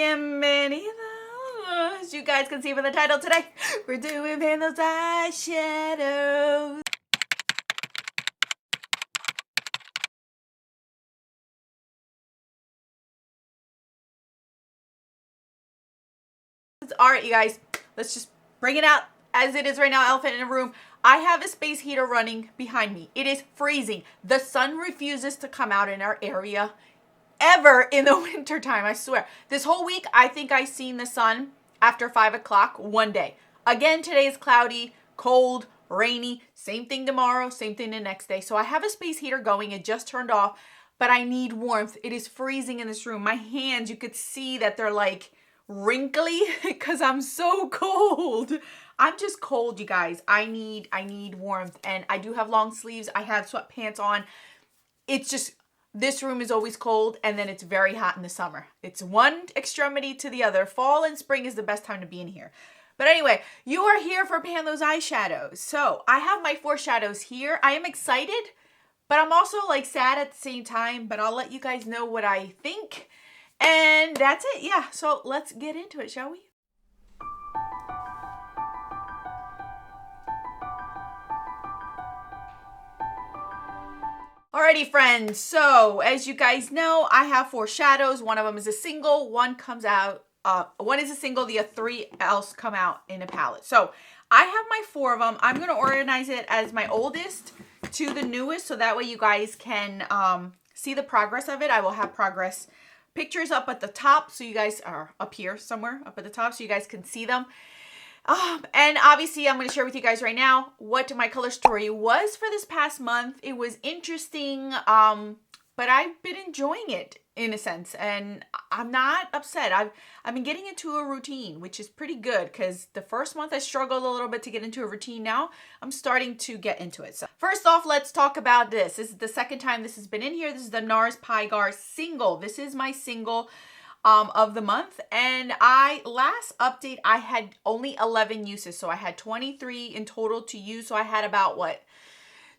am many of those. You guys can see from the title today, we're doing those eyeshadows. All right, you guys, let's just bring it out as it is right now. Elephant in the room. I have a space heater running behind me. It is freezing. The sun refuses to come out in our area ever in the winter time, I swear. This whole week, I think I seen the sun after 5 o'clock one day. Again, today is cloudy, cold, rainy. Same thing tomorrow, same thing the next day. So I have a space heater going. It just turned off, but I need warmth. It is freezing in this room. My hands, you could see that they're like wrinkly because I'm so cold. I'm just cold, you guys. I need warmth, and I do have long sleeves. I have sweatpants on. It's just, this room is always cold, and then it's very hot in the summer. It's one extremity to the other. Fall and spring is the best time to be in here. But anyway, you are here for Pan those eyeshadows. So I have my 4 shadows here. I am excited, but I'm also like sad at the same time, but I'll let you guys know what I think. And that's it. Yeah, so let's get into it, shall we? Alrighty, friends, so as you guys know, I have 4 shadows. One of them is a single, one comes out, one is a single, the 3 else come out in a palette. So I have my 4 of them. I'm going to organize it as my oldest to the newest, so that way you guys can see the progress of it. I will have progress pictures up at the top, so you guys are up here somewhere up at the top, so you guys can see them. And obviously I'm going to share with you guys right now what my color story was for this past month. It was interesting, but I've been enjoying it in a sense, and I'm not upset. I've been getting into a routine, which is pretty good, because the first month I struggled a little bit to get into a routine. Now I'm starting to get into it. So first off, let's talk about this. This is the second time this has been in here. This is the NARS Pygar single. This is my single of the month, and last update I had only 11 uses, so I had 23 in total to use. So I had about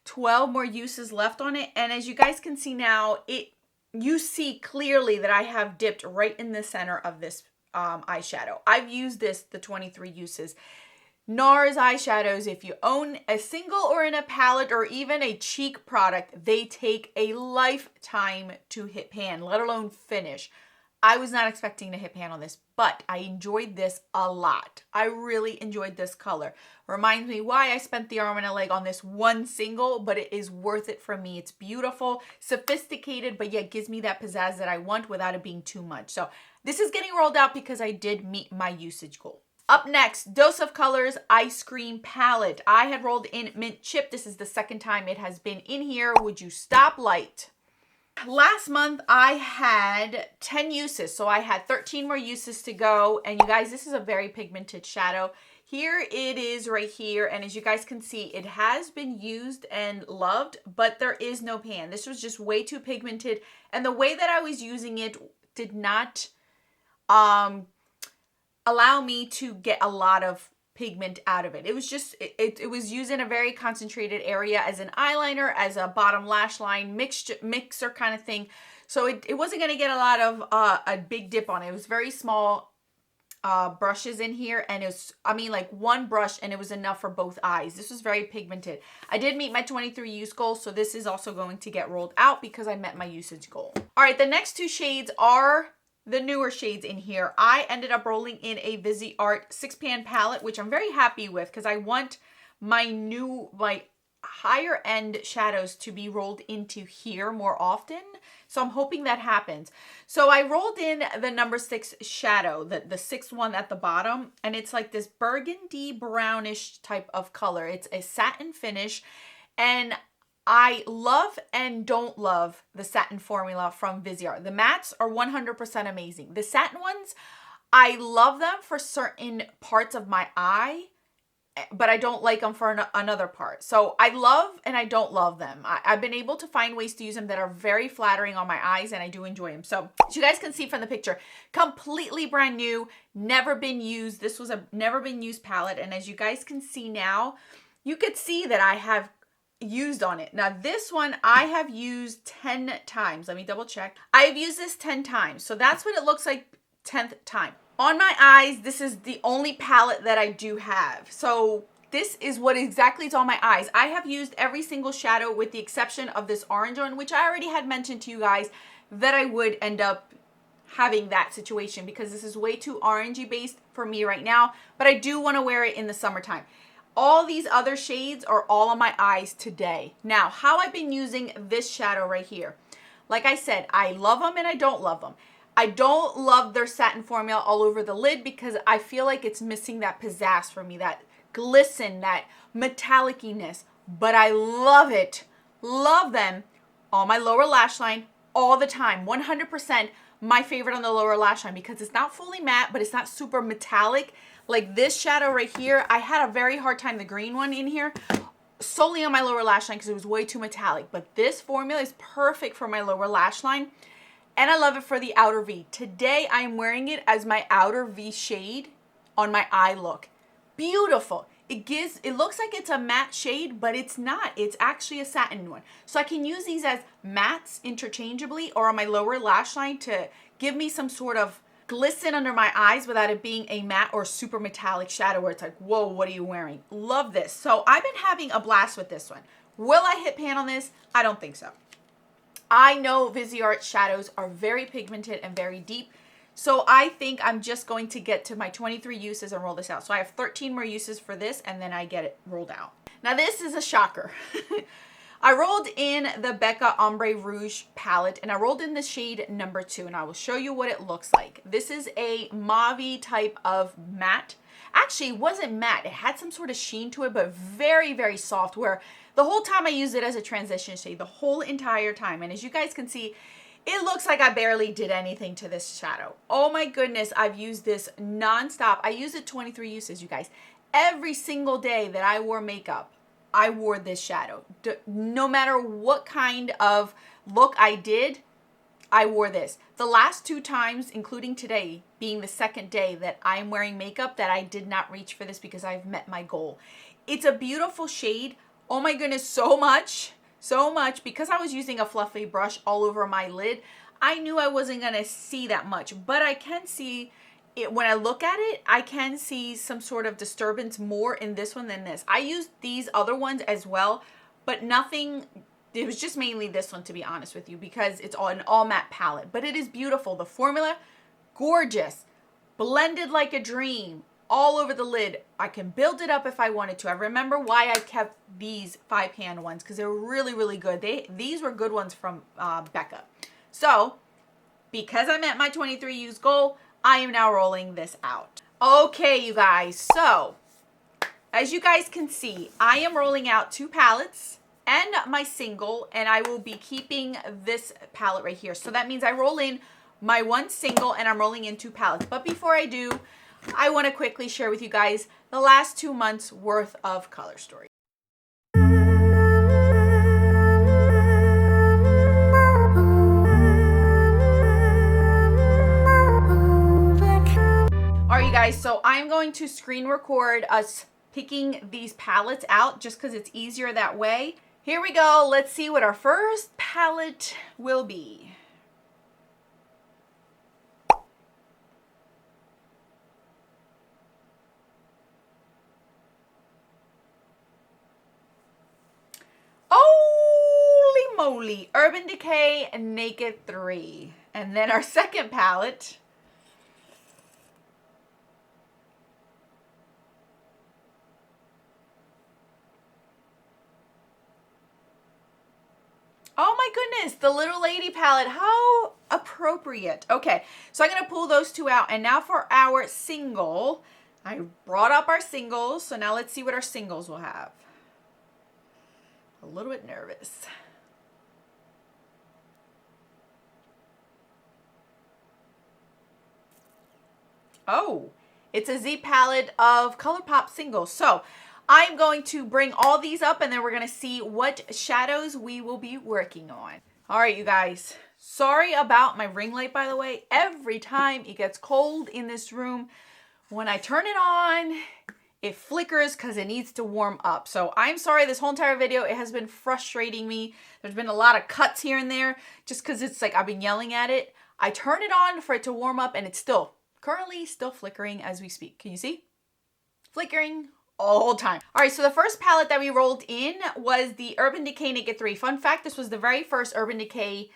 12 more uses left on it, and as you guys can see now, you see clearly that I have dipped right in the center of this eyeshadow. I've used the 23 uses. NARS eyeshadows, if you own a single or in a palette or even a cheek product, they take a lifetime to hit pan, let alone finish. I was not expecting to hit pan on this, but I enjoyed this a lot. I really enjoyed this color. Reminds me why I spent the arm and a leg on this one single, but it is worth it for me. It's beautiful, sophisticated, but yet gives me that pizzazz that I want without it being too much. So this is getting rolled out because I did meet my usage goal. Up next, Dose of Colors Ice Cream Palette. I had rolled in Mint Chip. This is the second time it has been in here. Would you stop light? Last month I had 10 uses, so I had 13 more uses to go, and you guys, this is a very pigmented shadow. Here it is right here, and as you guys can see, it has been used and loved, but there is no pan. This was just way too pigmented, and the way that I was using it did not allow me to get a lot of pigment out of it. It was just, it was used in a very concentrated area as an eyeliner, as a bottom lash line mixer kind of thing. So it wasn't going to get a lot of a big dip on it. It was very small brushes in here, and it was, I mean, like one brush, and it was enough for both eyes. This was very pigmented. I did meet my 23 use goal, so this is also going to get rolled out because I met my usage goal. All right, the next 2 shades are the newer shades in here. I ended up rolling in a ViziArt 6-pan palette, which I'm very happy with because I want my higher end shadows to be rolled into here more often. So I'm hoping that happens. So I rolled in the number 6 shadow, the 6th one at the bottom, and it's like this burgundy brownish type of color. It's a satin finish, and I love and don't love the satin formula from ViziArt. The mattes are 100% amazing. The satin ones, I love them for certain parts of my eye, but I don't like them for another part. So I love and I don't love them. I've been able to find ways to use them that are very flattering on my eyes, and I do enjoy them. So as you guys can see from the picture, completely brand new, never been used. This was a never been used palette, and as you guys can see now, you could see that I have used on it. Now this one I have used 10 times. Let me double check. I've used this 10 times. So that's what it looks like 10th time. On my eyes, this is the only palette that I do have. So this is what exactly is on my eyes. I have used every single shadow with the exception of this orange one, which I already had mentioned to you guys that I would end up having that situation because this is way too orangey based for me right now, but I do want to wear it in the summertime. All these other shades are all on my eyes today. Now, how I've been using this shadow right here. Like I said, I love them and I don't love them. I don't love their satin formula all over the lid because I feel like it's missing that pizzazz for me, that glisten, that metallic-iness, but I love it. Love them on my lower lash line all the time. 100% my favorite on the lower lash line because it's not fully matte, but it's not super metallic. Like this shadow right here, I had a very hard time, the green one in here, solely on my lower lash line because it was way too metallic. But this formula is perfect for my lower lash line. And I love it for the outer V. Today, I am wearing it as my outer V shade on my eye look. Beautiful. It looks like it's a matte shade, but it's not. It's actually a satin one. So I can use these as mattes interchangeably or on my lower lash line to give me some sort of glisten under my eyes without it being a matte or super metallic shadow where it's like, whoa, what are you wearing? Love this. So I've been having a blast with this one. Will I hit pan on this? I don't think so. I know Viseart shadows are very pigmented and very deep. So I think I'm just going to get to my 23 uses and roll this out. So I have 13 more uses for this and then I get it rolled out. Now this is a shocker. I rolled in the Becca Ombre Rouge palette and I rolled in the shade number 2 and I will show you what it looks like. This is a mauve type of matte. Actually, it wasn't matte. It had some sort of sheen to it, but very, very soft where the whole time I used it as a transition shade, the whole entire time. And as you guys can see, it looks like I barely did anything to this shadow. Oh my goodness, I've used this nonstop. I use it 23 uses, you guys. Every single day that I wore makeup, I wore this shadow. No matter what kind of look I did, I wore this. The last 2 times, including today, being the second day that I'm wearing makeup, that I did not reach for this because I've met my goal. It's a beautiful shade. Oh my goodness, so much, because I was using a fluffy brush all over my lid, I knew I wasn't gonna see that much, but I can see it when I look at it. I can see some sort of disturbance more in this one than this. I used these other ones as well, but nothing, it was just mainly this one to be honest with you because it's an all matte palette, but it is beautiful. The formula, gorgeous, blended like a dream. All over the lid. I can build it up if I wanted to. I remember why I kept these 5-pan ones because they're really, really good. These were good ones from Becca. So, because I met my 23 use goal, I am now rolling this out. Okay, you guys. So, as you guys can see, I am rolling out 2 palettes and my single, and I will be keeping this palette right here. So that means I roll in my 1 single and I'm rolling in 2 palettes. But before I do, I want to quickly share with you guys the last 2 months worth of color stories. Alright you guys, so I'm going to screen record us picking these palettes out just because it's easier that way. Here we go. Let's see what our first palette will be. Holy moly, Urban Decay Naked 3. And then our second palette. Oh my goodness, the Little Lady palette. How appropriate. Okay, so I'm going to pull those 2 out. And now for our single. I brought up our singles. So now let's see what our singles will have. A little bit nervous. Oh, it's a Z palette of ColourPop singles. So I'm going to bring all these up and then we're going to see what shadows we will be working on. All right, you guys. Sorry about my ring light, by the way. Every time it gets cold in this room, when I turn it on, it flickers because it needs to warm up. So I'm sorry, this whole entire video, it has been frustrating me. There's been a lot of cuts here and there just because it's like I've been yelling at it. I turn it on for it to warm up and it's still Currently still flickering as we speak. Can you see? Flickering all the time. All right, so the first palette that we rolled in was the Urban Decay Naked 3. Fun fact, this was the very first Urban Decay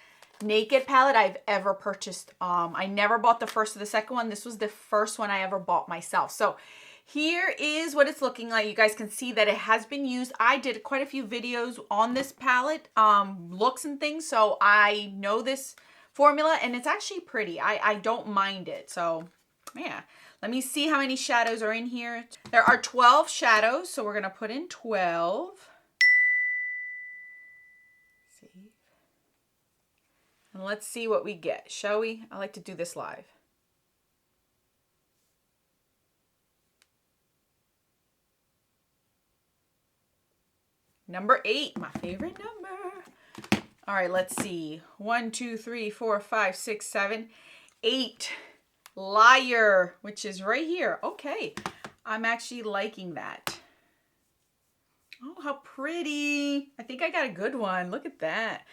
Naked palette I've ever purchased. I never bought the first or the second one. This was the first one I ever bought myself. So here is what it's looking like. You guys can see that it has been used. I did quite a few videos on this palette, looks and things, so I know this formula, and it's actually pretty. I don't mind it. So yeah, let me see how many shadows are in here. There are 12 shadows, so we're gonna put in 12. Save. And let's see what we get, shall we? I like to do this live. Number 8, my favorite number. All right, let's see. 1, 2, 3, 4, 5, 6, 7, 8. Liar, which is right here. Okay, I'm actually liking that. Oh, how pretty. I think I got a good one. Look at that.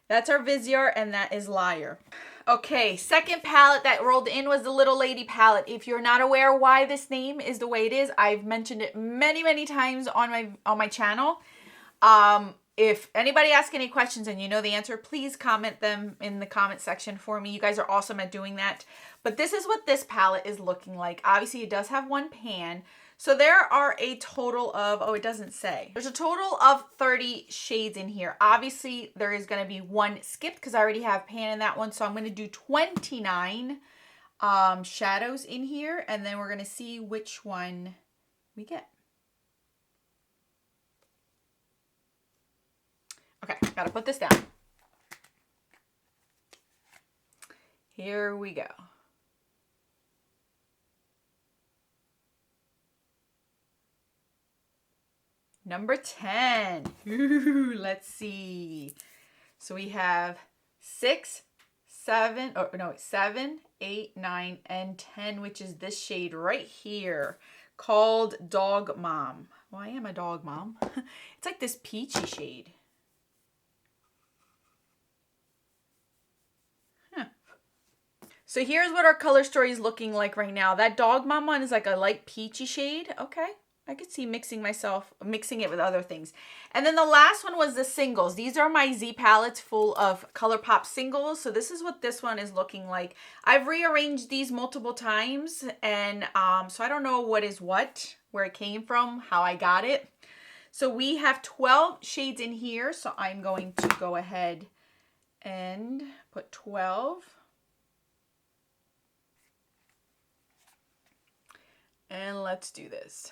That's our Vizier, and that is Liar. Okay, second palette that rolled in was the Little Lady palette. If you're not aware why this name is the way it is, I've mentioned it many times on my channel. If anybody asks any questions and you know the answer, please comment them in the comment section for me. You guys are awesome at doing that. But this is what this palette is looking like. Obviously, it does have one pan. So there are a total of, oh, it doesn't say. There's a total of 30 shades in here. Obviously, there is going to be one skipped because I already have pan in that one. So I'm going to do 29 shadows in here. And then we're going to see which one we get. Okay, gotta put this down. Here we go. Number 10. Ooh, let's see. So we have 6, 7, 8, 9, and 10, which is this shade right here called Dog Mom. Well, I am a dog mom. It's like this peachy shade. So here's what our color story is looking like right now. That Dog Mom one is like a light peachy shade. Okay, I could see mixing it with other things. And then the last one was the singles. These are my Z palettes full of ColourPop singles. So this is what this one is looking like. I've rearranged these multiple times, and so I don't know what is what, where it came from, how I got it. So we have 12 shades in here. So I'm going to go ahead and put 12. And let's do this.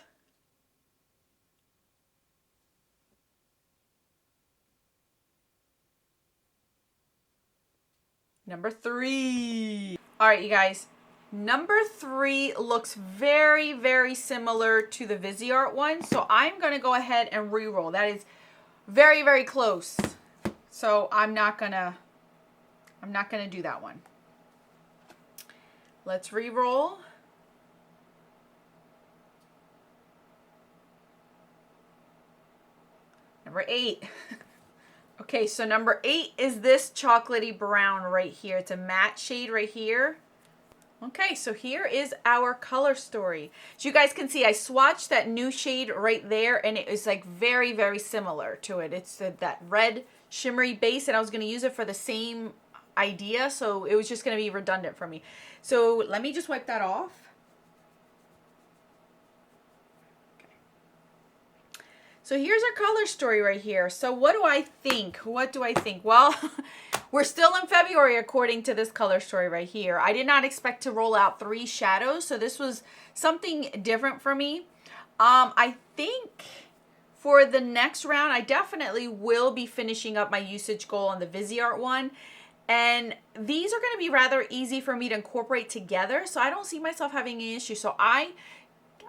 Number 3. All right, you guys. Number 3 looks very similar to the Vizier one. So I'm going to go ahead and re-roll. That is very close. So I'm not gonna do that one. Let's re-roll. Number 8. Okay, so number 8 is this chocolatey brown right here. It's a matte shade right here. Okay, so here is our color story. As you guys can see, I swatched that new shade right there, and it is like very similar to it. It's that red shimmery base, and I was going to use it for the same idea, so it was just going to be redundant for me. So let me just wipe that off. So here's our color story right here. So what do I think? What do I think? Well, we're still in February according to this color story right here. I did not expect to roll out 3 shadows, so this was something different for me. I think for the next round, I definitely will be finishing up my usage goal on the Vizier one. And these are going to be rather easy for me to incorporate together, so I don't see myself having an issue. So I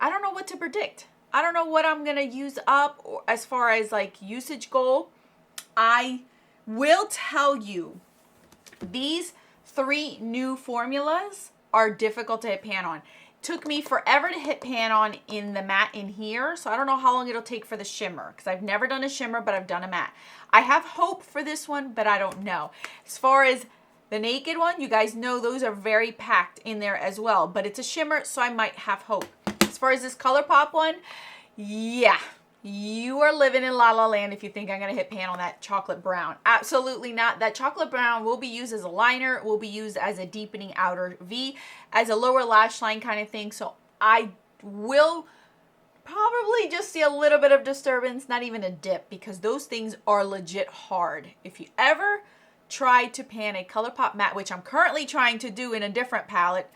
don't know what to predict. I don't know what I'm going to use up as far as like usage goal. I will tell you, these 3 new formulas are difficult to hit pan on. Took me forever to hit pan on in the matte in here, so I don't know how long it'll take for the shimmer, because I've never done a shimmer, but I've done a matte. I have hope for this one, but I don't know. As far as The Naked one, you guys know those are very packed in there as well, but it's a shimmer, so I might have hope. As far as this ColourPop one, yeah, you are living in La La Land if you think I'm going to hit pan on that chocolate brown. Absolutely not. That chocolate brown will be used as a liner, will be used as a deepening outer V, as a lower lash line kind of thing. So I will probably just see a little bit of disturbance, not even a dip, because those things are legit hard. If you ever try to pan a ColourPop matte, which I'm currently trying to do in a different palette,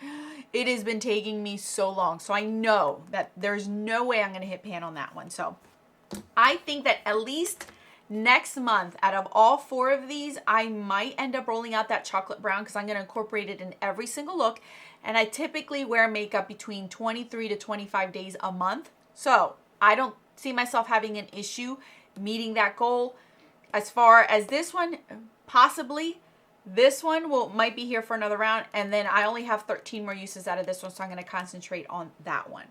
it has been taking me so long. So I know that there's no way I'm going to hit pan on that one. So I think that at least next month, out of all 4 of these, I might end up rolling out that chocolate brown because I'm going to incorporate it in every single look. And I typically wear makeup between 23 to 25 days a month. So I don't see myself having an issue meeting that goal. As far as this one, possibly. This one might be here for another round, and then I only have 13 more uses out of this one, so I'm going to concentrate on that one.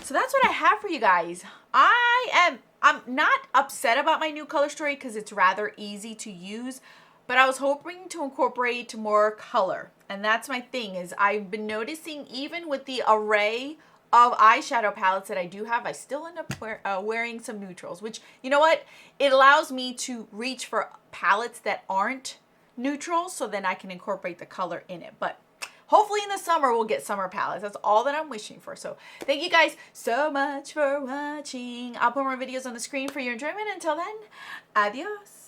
So that's what I have for you guys. I'm not upset about my new color story because it's rather easy to use, but I was hoping to incorporate more color. And that's my thing, is I've been noticing even with the array of eyeshadow palettes that I do have, I still end up wearing some neutrals, which, you know what? It allows me to reach for palettes that aren't neutral, so then I can incorporate the color in it. But hopefully in the summer we'll get summer palettes. That's all that I'm wishing for. So thank you guys so much for watching. I'll put more videos on the screen for your enjoyment. Until then, adios.